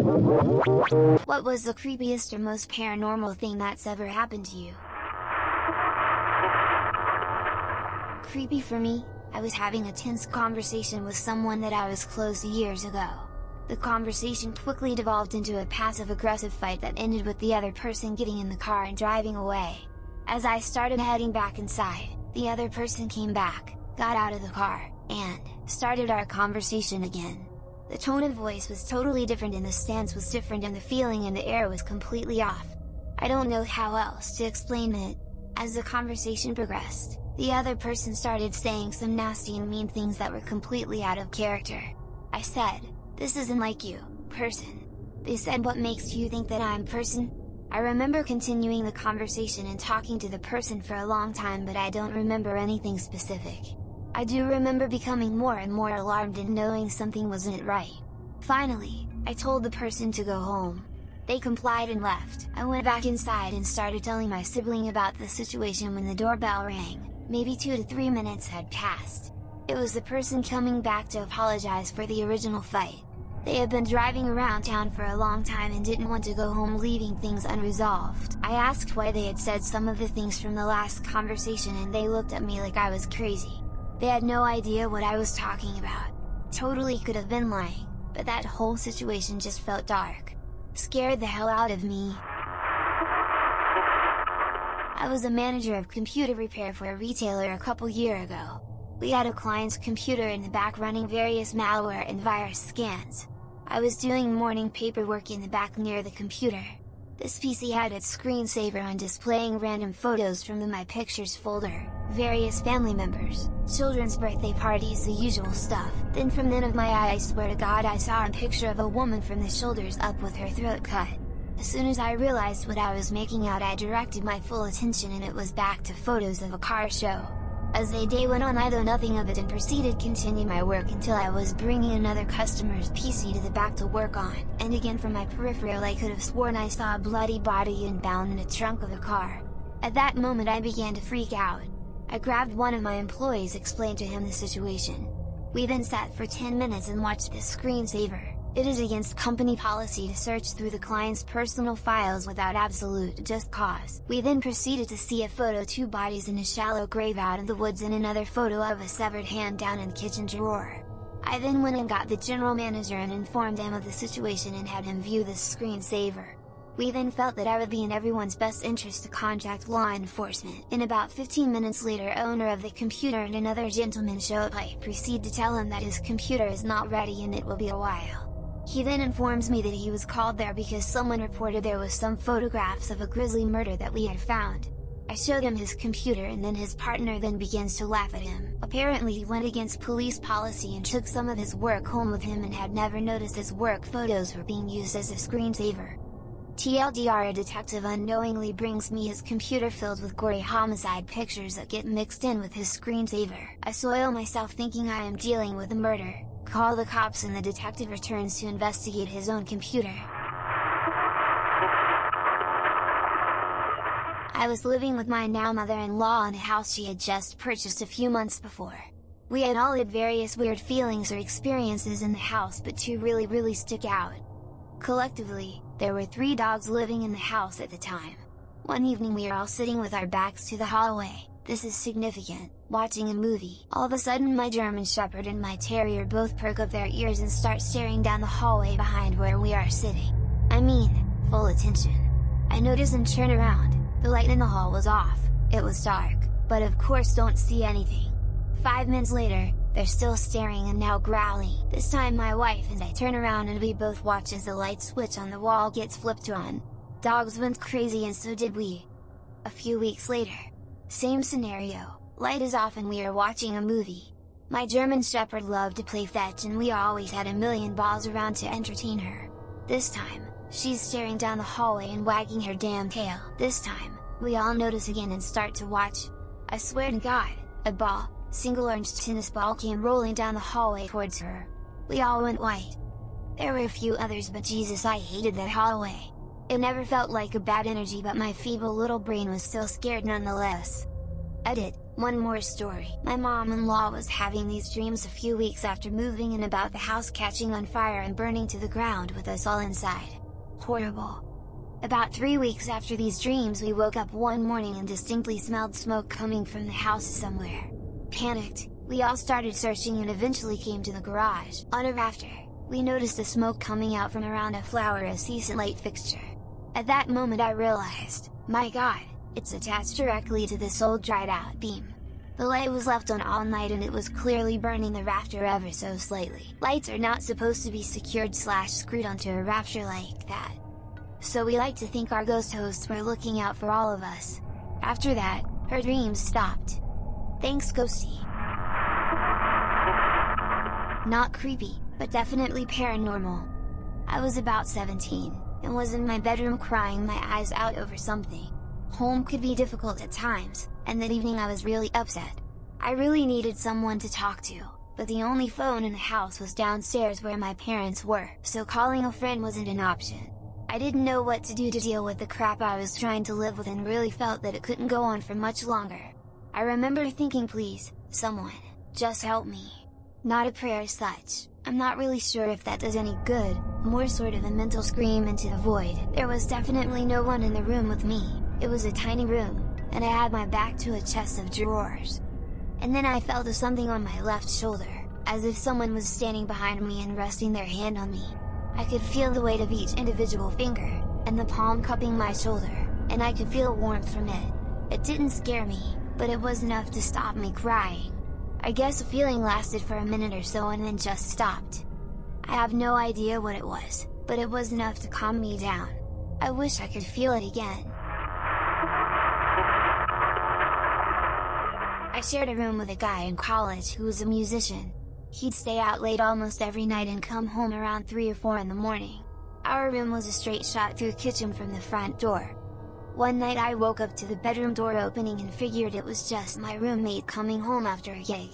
What was the creepiest or most paranormal thing that's ever happened to you? Creepy for me, I was having a tense conversation with someone that I was close to years ago. The conversation quickly devolved into a passive-aggressive fight that ended with the other person getting in the car and driving away. As I started heading back inside, the other person came back, got out of the car, and started our conversation again. The tone of voice was totally different and the stance was different and the feeling in the air was completely off. I don't know how else to explain it. As the conversation progressed, the other person started saying some nasty and mean things that were completely out of character. I said, "This isn't like you, person." They said, "What makes you think that I'm person?" I remember continuing the conversation and talking to the person for a long time, but I don't remember anything specific. I do remember becoming more and more alarmed and knowing something wasn't right. Finally, I told the person to go home. They complied and left. I went back inside and started telling my sibling about the situation when the doorbell rang. Maybe 2 to 3 minutes had passed. It was the person coming back to apologize for the original fight. They had been driving around town for a long time and didn't want to go home leaving things unresolved. I asked why they had said some of the things from the last conversation and they looked at me like I was crazy. They had no idea what I was talking about. Totally could have been lying, but that whole situation just felt dark. Scared the hell out of me. I was a manager of computer repair for a retailer a couple years ago. We had a client's computer in the back running various malware and virus scans. I was doing morning paperwork in the back near the computer. This PC had its screensaver on displaying random photos from the My Pictures folder, various family members, children's birthday parties, the usual stuff. Then from then of my eye, I swear to God, I saw a picture of a woman from the shoulders up with her throat cut. As soon as I realized what I was making out, I directed my full attention and it was back to photos of a car show. As the day went on, I thought nothing of it and proceeded to continue my work until I was bringing another customer's PC to the back to work on, and again from my peripheral I could have sworn I saw a bloody body and bound in the trunk of a car. At that moment I began to freak out. I grabbed one of my employees, explained to him the situation. We then sat for 10 minutes and watched the screensaver. It is against company policy to search through the client's personal files without absolute just cause. We then proceeded to see a photo of 2 bodies in a shallow grave out in the woods and another photo of a severed hand down in the kitchen drawer. I then went and got the general manager and informed him of the situation and had him view the screensaver. We then felt that I would be in everyone's best interest to contact law enforcement. And about 15 minutes later, owner of the computer and another gentleman show up. I proceed to tell him that his computer is not ready and it will be a while. He then informs me that he was called there because someone reported there was some photographs of a grisly murder that we had found. I showed him his computer and then his partner then begins to laugh at him. Apparently he went against police policy and took some of his work home with him and had never noticed his work photos were being used as a screensaver. TLDR, a detective unknowingly brings me his computer filled with gory homicide pictures that get mixed in with his screensaver. I soil myself thinking I am dealing with a murder. Call the cops and the detective returns to investigate his own computer. I was living with my now mother-in-law in a house she had just purchased a few months before. We had all had various weird feelings or experiences in the house, but 2 really stick out. Collectively, there were 3 dogs living in the house at the time. One evening we are all sitting with our backs to the hallway. This is significant, watching a movie. All of a sudden my German Shepherd and my terrier both perk up their ears and start staring down the hallway behind where we are sitting. I mean, full attention. I notice and turn around. The light in the hall was off. It was dark, but of course don't see anything. 5 minutes later, they're still staring and now growling. This time my wife and I turn around and we both watch as the light switch on the wall gets flipped on. Dogs went crazy and so did we. A few weeks later, same scenario, light is off and we are watching a movie. My German Shepherd loved to play fetch and we always had a million balls around to entertain her. This time, she's staring down the hallway and wagging her damn tail. This time, we all notice again and start to watch. I swear to God, a ball, single orange tennis ball came rolling down the hallway towards her. We all went white. There were a few others, but Jesus, I hated that hallway. It never felt like a bad energy, but my feeble little brain was still scared nonetheless. Edit, one more story. My mom-in-law was having these dreams a few weeks after moving in about the house catching on fire and burning to the ground with us all inside. Horrible. About 3 weeks after these dreams we woke up one morning and distinctly smelled smoke coming from the house somewhere. Panicked, we all started searching and eventually came to the garage. On a rafter, we noticed the smoke coming out from around a fluorescent light fixture. At that moment I realized, my god, it's attached directly to this old dried out beam. The light was left on all night and it was clearly burning the rafter ever so slightly. Lights are not supposed to be secured/screwed onto a rafter like that. So we like to think our ghost hosts were looking out for all of us. After that, her dreams stopped. Thanks Ghosty. Not creepy, but definitely paranormal. I was about 17, and was in my bedroom crying my eyes out over something. Home could be difficult at times, and that evening I was really upset. I really needed someone to talk to, but the only phone in the house was downstairs where my parents were, so calling a friend wasn't an option. I didn't know what to do to deal with the crap I was trying to live with and really felt that it couldn't go on for much longer. I remember thinking, please, someone, just help me. Not a prayer as such, I'm not really sure if that does any good, more sort of a mental scream into the void. There was definitely no one in the room with me, it was a tiny room, and I had my back to a chest of drawers. And then I felt something on my left shoulder, as if someone was standing behind me and resting their hand on me. I could feel the weight of each individual finger, and the palm cupping my shoulder, and I could feel warmth from it. It didn't scare me, but it was enough to stop me crying. I guess the feeling lasted for a minute or so and then just stopped. I have no idea what it was, but it was enough to calm me down. I wish I could feel it again. I shared a room with a guy in college who was a musician. He'd stay out late almost every night and come home around 3 or 4 in the morning. Our room was a straight shot through the kitchen from the front door. One night I woke up to the bedroom door opening and figured it was just my roommate coming home after a gig.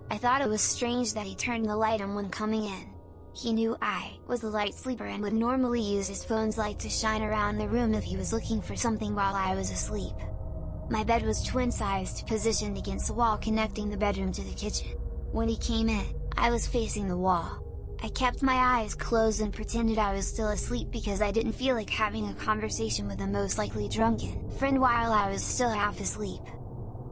I thought it was strange that he turned the light on when coming in. He knew I was a light sleeper and would normally use his phone's light to shine around the room if he was looking for something while I was asleep. My bed was twin-sized, positioned against the wall connecting the bedroom to the kitchen. When he came in, I was facing the wall. I kept my eyes closed and pretended I was still asleep because I didn't feel like having a conversation with a most likely drunken friend while I was still half asleep.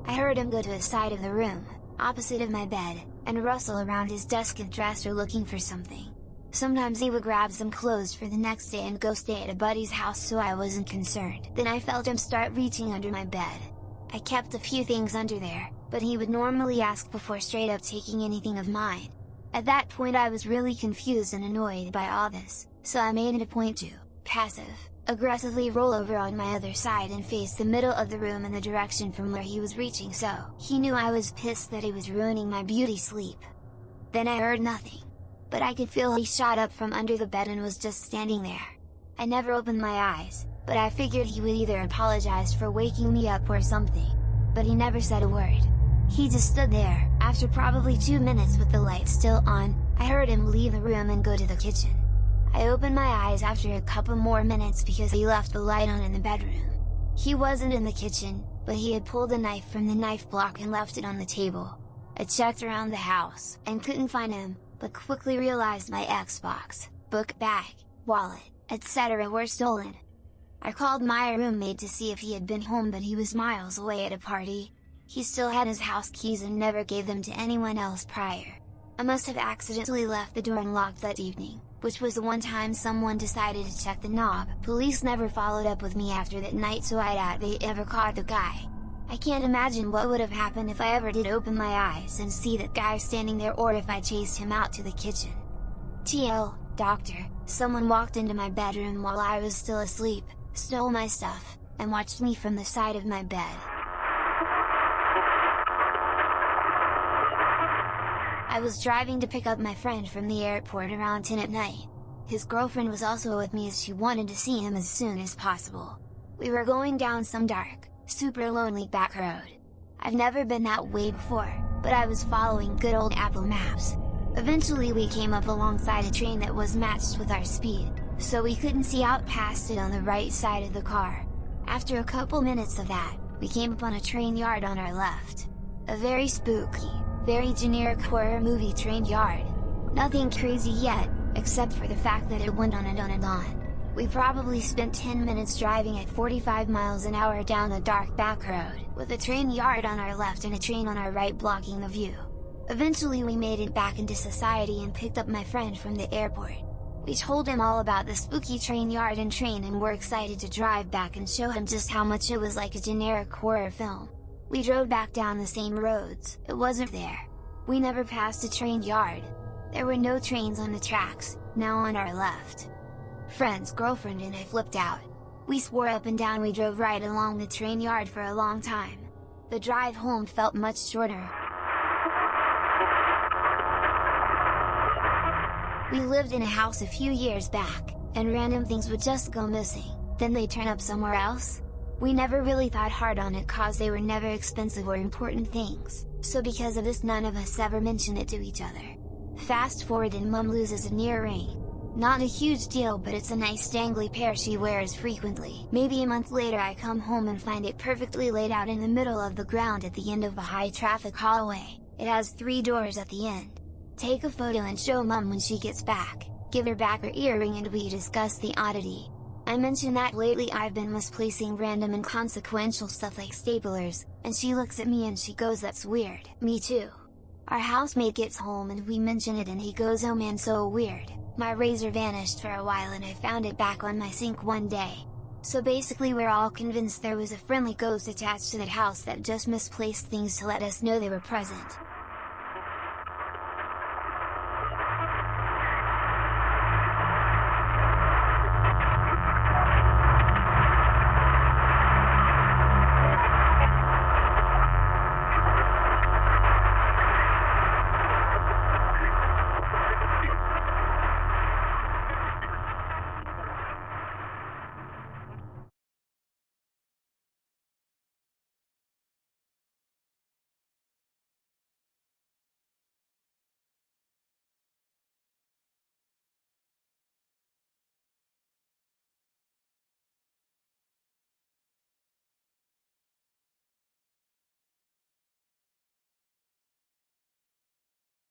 I heard him go to the side of the room, opposite of my bed, and rustle around his desk and dresser looking for something. Sometimes he would grab some clothes for the next day and go stay at a buddy's house so I wasn't concerned. Then I felt him start reaching under my bed. I kept a few things under there, but he would normally ask before straight up taking anything of mine. At that point I was really confused and annoyed by all this, so I made it a point to, aggressively roll over on my other side and face the middle of the room in the direction from where he was reaching so he knew I was pissed that he was ruining my beauty sleep. Then I heard nothing. But I could feel he shot up from under the bed and was just standing there. I never opened my eyes, but I figured he would either apologize for waking me up or something. But he never said a word. He just stood there. After probably 2 minutes with the light still on, I heard him leave the room and go to the kitchen. I opened my eyes after a couple more minutes because he left the light on in the bedroom. He wasn't in the kitchen, but he had pulled a knife from the knife block and left it on the table. I checked around the house, and couldn't find him, but quickly realized my Xbox, book bag, wallet, etc. were stolen. I called my roommate to see if he had been home but he was miles away at a party. He still had his house keys and never gave them to anyone else prior. I must have accidentally left the door unlocked that evening, which was the one time someone decided to check the knob. Police never followed up with me after that night so I doubt they ever caught the guy. I can't imagine what would have happened if I ever did open my eyes and see that guy standing there or if I chased him out to the kitchen. TL, doctor, someone walked into my bedroom while I was still asleep, stole my stuff, and watched me from the side of my bed. I was driving to pick up my friend from the airport around 10 at night. His girlfriend was also with me as she wanted to see him as soon as possible. We were going down some dark, super lonely back road. I've never been that way before, but I was following good old Apple Maps. Eventually we came up alongside a train that was matched with our speed, so we couldn't see out past it on the right side of the car. After a couple minutes of that, we came upon a train yard on our left. A very spooky, very generic horror movie train yard. Nothing crazy yet, except for the fact that it went on and on and on. We probably spent 10 minutes driving at 45 miles an hour down a dark back road, with a train yard on our left and a train on our right blocking the view. Eventually we made it back into society and picked up my friend from the airport. We told him all about the spooky train yard and train, and were excited to drive back and show him just how much it was like a generic horror film. We drove back down the same roads, it wasn't there. We never passed a train yard. There were no trains on the tracks, now on our left. Friend's girlfriend and I flipped out. We swore up and down we drove right along the train yard for a long time. The drive home felt much shorter. We lived in a house a few years back, and random things would just go missing, then they'd turn up somewhere else. We never really thought hard on it cause they were never expensive or important things, so because of this none of us ever mentioned it to each other. Fast forward and Mum loses an earring. Not a huge deal, but it's a nice dangly pair she wears frequently. Maybe a month later I come home and find it perfectly laid out in the middle of the ground at the end of a high traffic hallway. It has 3 doors at the end. Take a photo and show Mum when she gets back, give her back her earring, and we discuss the oddity. I mention that lately I've been misplacing random inconsequential stuff like staplers, and she looks at me and she goes, "That's weird." Me too. Our housemate gets home and we mention it and he goes, "Oh man, so weird. My razor vanished for a while and I found it back on my sink one day." So basically we're all convinced there was a friendly ghost attached to that house that just misplaced things to let us know they were present.